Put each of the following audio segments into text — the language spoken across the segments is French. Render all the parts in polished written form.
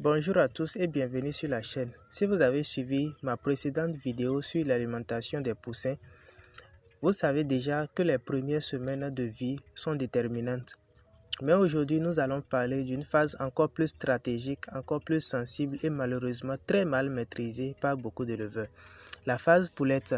Bonjour à tous et bienvenue sur la chaîne. Si vous avez suivi ma précédente vidéo sur l'alimentation des poussins, vous savez déjà que les premières semaines de vie sont déterminantes. Mais aujourd'hui, nous allons parler d'une phase encore plus stratégique, encore plus sensible et malheureusement très mal maîtrisée par beaucoup d'éleveurs. La phase poulette,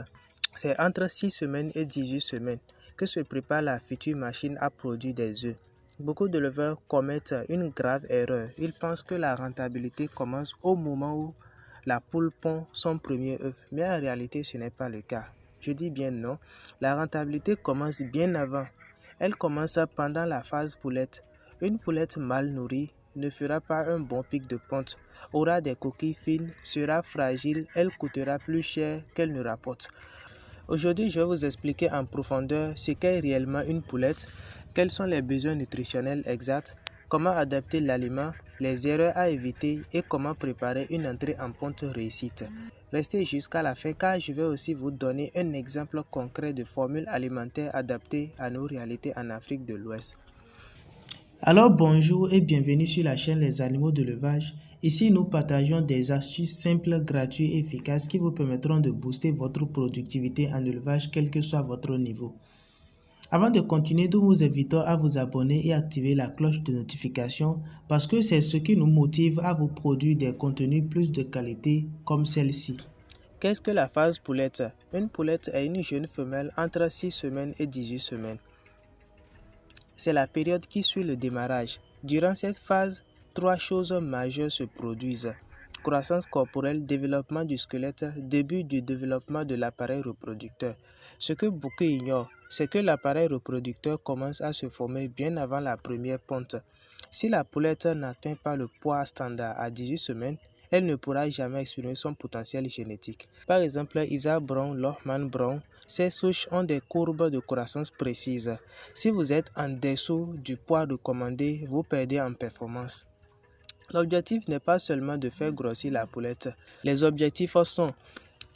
c'est entre 6 semaines et 18 semaines que se prépare la future machine à produire des œufs. Beaucoup d'éleveurs commettent une grave erreur. Ils pensent que la rentabilité commence au moment où la poule pond son premier œuf. Mais en réalité, ce n'est pas le cas. Je dis bien non. La rentabilité commence bien avant. Elle commence pendant la phase poulette. Une poulette mal nourrie ne fera pas un bon pic de ponte, aura des coquilles fines, sera fragile, elle coûtera plus cher qu'elle ne rapporte. Aujourd'hui, je vais vous expliquer en profondeur ce qu'est réellement une poulette, quels sont les besoins nutritionnels exacts, comment adapter l'aliment, les erreurs à éviter et comment préparer une entrée en ponte réussite. Restez jusqu'à la fin car je vais aussi vous donner un exemple concret de formule alimentaire adaptée à nos réalités en Afrique de l'Ouest. Alors bonjour et bienvenue sur la chaîne Les Animaux de l'Élevage. Ici nous partageons des astuces simples, gratuites et efficaces qui vous permettront de booster votre productivité en élevage quel que soit votre niveau. Avant de continuer, nous vous invitons à vous abonner et activer la cloche de notification parce que c'est ce qui nous motive à vous produire des contenus plus de qualité comme celle-ci. Qu'est-ce que la phase poulette? Une poulette est une jeune femelle entre 6 semaines et 18 semaines. C'est la période qui suit le démarrage. Durant cette phase, 3 choses majeures se produisent. Croissance corporelle, développement du squelette, début du développement de l'appareil reproducteur. Ce que beaucoup ignorent, c'est que l'appareil reproducteur commence à se former bien avant la première ponte. Si la poulette n'atteint pas le poids standard à 18 semaines, elle ne pourra jamais exprimer son potentiel génétique. Par exemple, Isa Brown, Lohmann Brown, ces souches ont des courbes de croissance précises. Si vous êtes en dessous du poids recommandé, vous perdez en performance. L'objectif n'est pas seulement de faire grossir la poulette. Les objectifs sont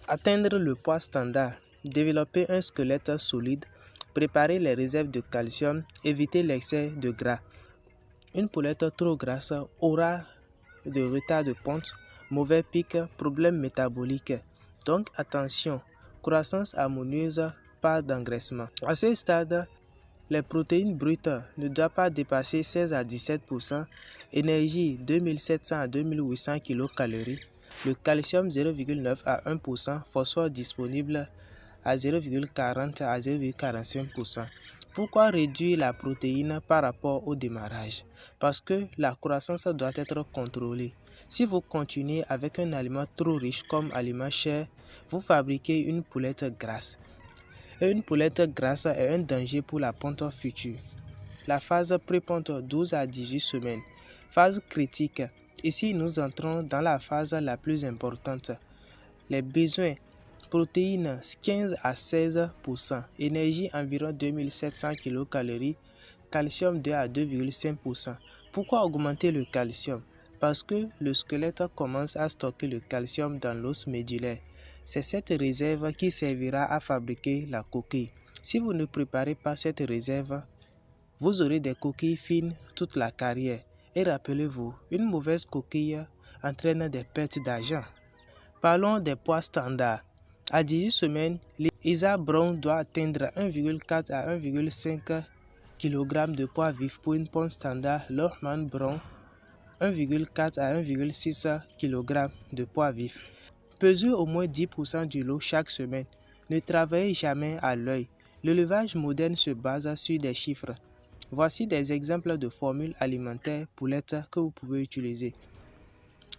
atteindre le poids standard, développer un squelette solide, préparer les réserves de calcium, éviter l'excès de gras. Une poulette trop grasse aura de retard de ponte, mauvais pic, problèmes métaboliques. Donc attention, croissance harmonieuse, pas d'engraissement. À ce stade, les protéines brutes ne doivent pas dépasser 16 à 17%, énergie 2700 à 2800 kcal, le calcium 0,9 à 1%, phosphore disponible à 0,40 à 0,45%. Pourquoi réduire la protéine par rapport au démarrage? Parce que la croissance doit être contrôlée. Si vous continuez avec un aliment trop riche comme aliment cher, vous fabriquez une poulette grasse. Et une poulette grasse est un danger pour la ponte future. La phase pré-ponte 12 à 18 semaines. Phase critique. Ici, nous entrons dans la phase la plus importante. Les besoins. Protéines 15 à 16%, énergie environ 2700 kcal, calcium 2 à 2,5%. Pourquoi augmenter le calcium? Parce que le squelette commence à stocker le calcium dans l'os médulaire. C'est cette réserve qui servira à fabriquer la coquille. Si vous ne préparez pas cette réserve, vous aurez des coquilles fines toute la carrière. Et rappelez-vous, une mauvaise coquille entraîne des pertes d'argent. Parlons des poids standards. À 18 semaines, l'Isa Brown doit atteindre 1,4 à 1,5 kg de poids vif pour une ponte standard. Lohmann Brown 1,4 à 1,6 kg de poids vif. Pesez au moins 10% du lot chaque semaine. Ne travaillez jamais à l'œil. L'élevage moderne se base sur des chiffres. Voici des exemples de formules alimentaires poulettes que vous pouvez utiliser.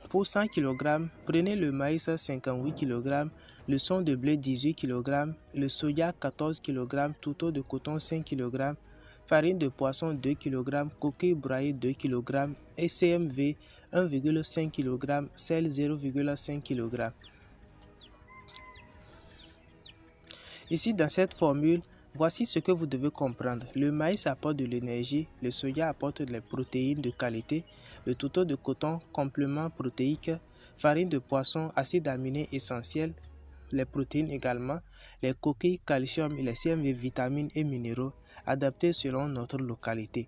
Pour 100 kg, prenez le maïs 58 kg, le son de blé 18 kg, le soja 14 kg, touteau de coton 5 kg, farine de poisson 2 kg, coquille broyée 2 kg et CMV 1,5 kg, sel 0,5 kg. Ici, dans cette formule, voici ce que vous devez comprendre. Le maïs apporte de l'énergie, le soja apporte des protéines de qualité, le touteau de coton, complément protéique, farine de poisson, acides aminés essentiels, les protéines également, les coquilles, calcium et les CMV, vitamines et minéraux, adaptés selon notre localité.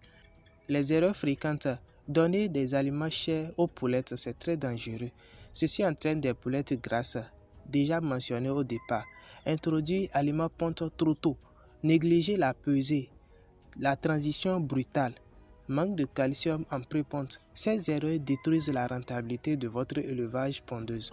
Les erreurs fréquentes. Donner des aliments chers aux poulettes, c'est très dangereux. Ceci entraîne des poulettes grasses, déjà mentionnées au départ. Introduire aliments ponte trop tôt. Négliger la pesée. La transition brutale. Manque de calcium en pré-ponte. Ces erreurs détruisent la rentabilité de votre élevage pondeuse.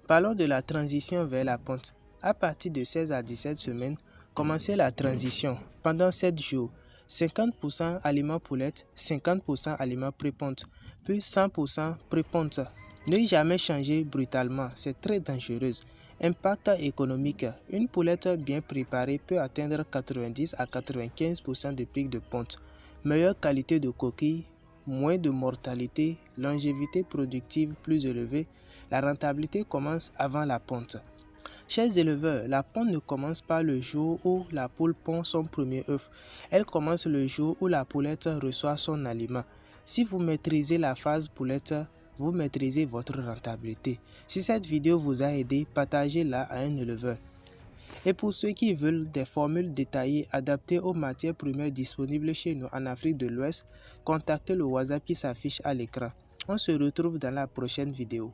Parlons de la transition vers la ponte. À partir de 16 à 17 semaines, commencez la transition. Pendant 7 jours, 50% aliments poulettes, 50% aliments pré-ponte, puis 100% pré-ponte. Ne jamais changer brutalement, c'est très dangereux. Impact économique. Une poulette bien préparée peut atteindre 90 à 95% de pic de ponte. Meilleure qualité de coquille, moins de mortalité, longévité productive plus élevée. La rentabilité commence avant la ponte. Chers éleveurs, la ponte ne commence pas le jour où la poule pond son premier œuf. Elle commence le jour où la poulette reçoit son aliment. Si vous maîtrisez la phase poulette, vous maîtrisez votre rentabilité. Si cette vidéo vous a aidé, partagez-la à un éleveur. Et pour ceux qui veulent des formules détaillées adaptées aux matières premières disponibles chez nous en Afrique de l'Ouest, contactez le WhatsApp qui s'affiche à l'écran. On se retrouve dans la prochaine vidéo.